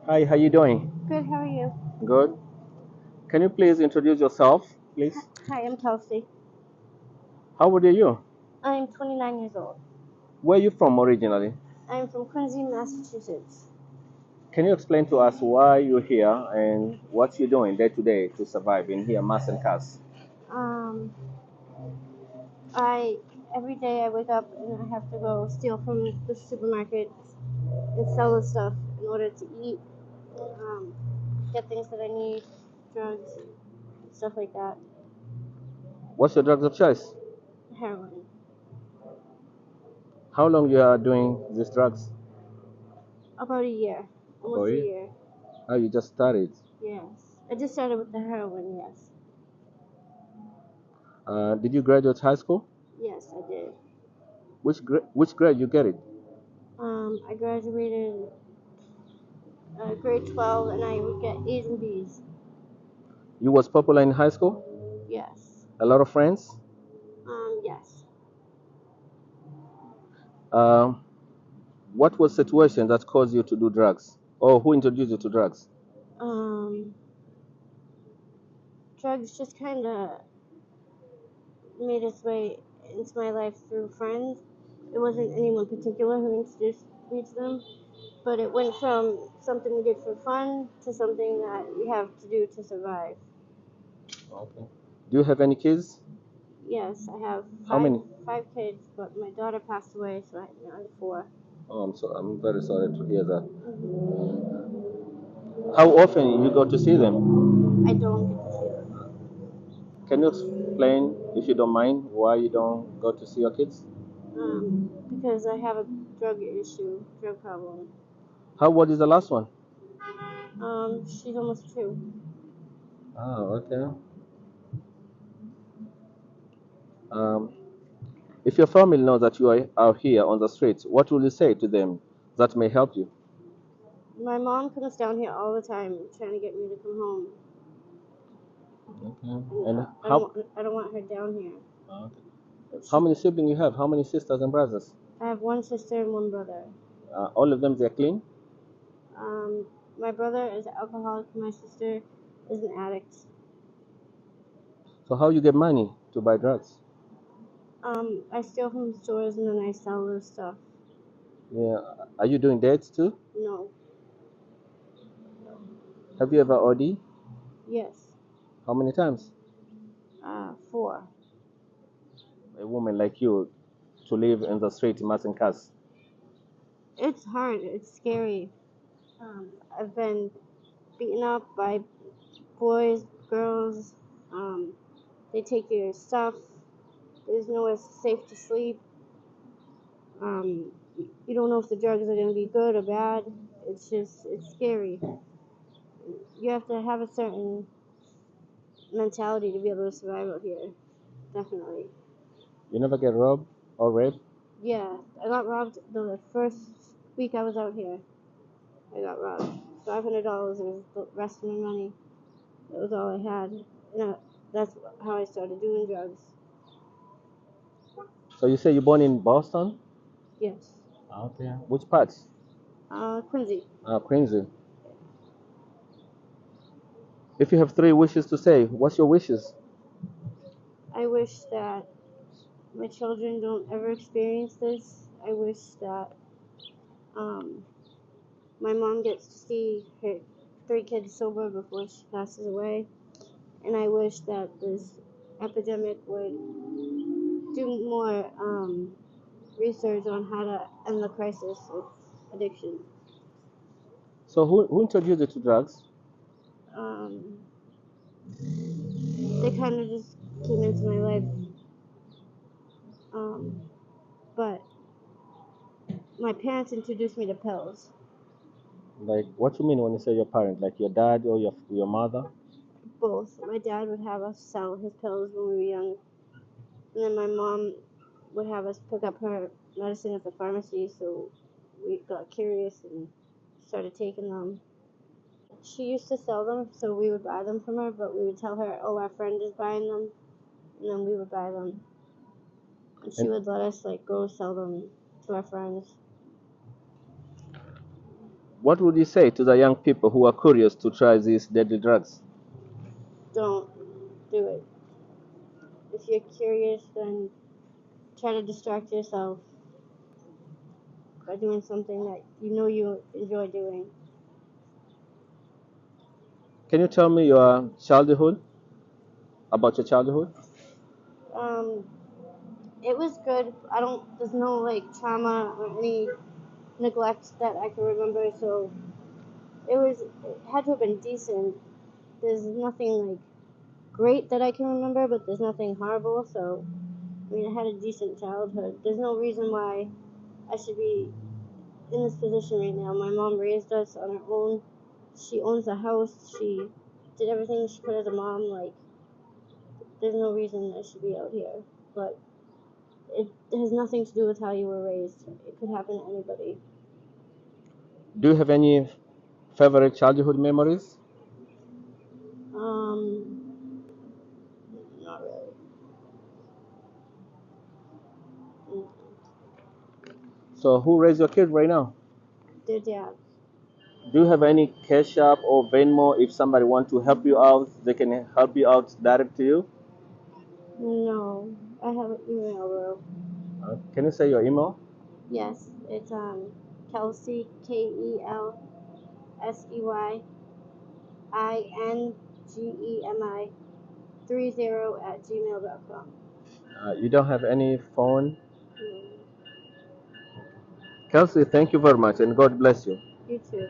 Hi, how you doing? Good, how are you? Good. Can you please introduce yourself, please? Hi, I'm Kelsey. How old are you? I'm 29 years old. Where are you from originally? I'm from Quincy, Massachusetts. Can you explain to us why you're here and what you're doing day to day to survive in here, Mass and Cass? Um, I every day I wake up and I have to go steal from the supermarket and sell the stuff in order to eat, get things that I need, drugs, stuff like that. What's your drugs of choice? Heroin. How long you are doing these drugs? About a year, About almost a you? year. Oh, you just started. Yes, I just started with the heroin. Yes, Did you graduate high school? yes, I did. Which grade you get it? I graduated grade 12, and I would get A's and B's. You was popular in high school? Yes. A lot of friends? Yes. Um, what was situation that caused you to do drugs? Or who introduced you to drugs? Um, Drugs just kind of made its way into my life through friends. It wasn't anyone particular who introduced me to them, but it went from something we did for fun to something that we have to do to survive. Okay. Do you have any kids? Yes, I have How many? five kids, but my daughter passed away, so I now have four. Oh, I'm very sorry to hear that. hmm How often you go to see them? I don't get to see them Can you explain, if you don't mind, why you don't go to see your kids? because I have a drug problem. How old is the last one? She's almost two. Oh, okay. Um, if your family knows that you are out here on the streets, what will you say to them that may help you? My mom comes down here all the time trying to get me to come home, Okay. and And how? I don't want her down here. Okay. How She many siblings you have? How many sisters and brothers? I have one sister and one brother. All of them they're clean. Um, my brother is an alcoholic. My sister is an addict. So how you get money to buy drugs? I steal from stores and then I sell those stuff. Yeah. Are you doing dates too? No. Have you ever OD? Yes. How many times? Four. A woman like you to live in the street in Martin Cars. It's hard. It's scary. I've been beaten up by boys, girls. Um, they take your stuff. There's nowhere safe to sleep. Um, you don't know if the drugs are going to be good or bad. It's scary. You have to have a certain mentality to be able to survive out here. Definitely. You never get robbed or raped? Yeah, I got robbed the first week I was out here. I got robbed. $500 was the rest of my money. That was all I had. That's how I started doing drugs. So you say you're born in Boston? Yes. Okay. Which parts? Quincy. Quincy. If you have three wishes to say, what's your wishes? I wish that my children don't ever experience this. I wish that um, my mom gets to see her three kids sober before she passes away. And I wish that this epidemic would do more research on how to end the crisis with addiction. So who introduced you to drugs? Um, they kind of just came into my life, um, but my parents introduced me to pills. Like, what you mean when you say your parent? Like your dad or your mother? Both. My dad would have us sell his pills when we were young, and then my mom would have us pick up her medicine at the pharmacy. So we got curious and started taking them. She used to sell them, so we would buy them from her, but we would tell her, "Oh, our friend is buying them," and then we would buy them, and she And would let us like go sell them to our friends. What would you say to the young people who are curious to try these deadly drugs? Don't do it. If you're curious, then try to distract yourself by doing something that you know you enjoy doing. Can you tell me your childhood, about your childhood? Um, it was good. There's no like trauma or any neglect that I can remember, so it had to have been decent. There's nothing like great that I can remember, but there's nothing horrible, so I mean, I had a decent childhood. There's no reason why I should be in this position right now. My mom raised us on her own. She owns a house. She did everything she could as a mom. Like, there's no reason I should be out here. But it has nothing to do with how you were raised. It could happen to anybody. Do you have any favorite childhood memories? Um, not really. Mm, So who raised your kid right now? Their dad. Do you have any Cash App or Venmo? If somebody want to help you out, they can help you out direct to you. No, I have an email though. Can you say your email? Yes, it's Kelsey KelseyIngemi 30 at gmail.com. You don't have any phone? No, Kelsey, thank you very much and God bless you. you too.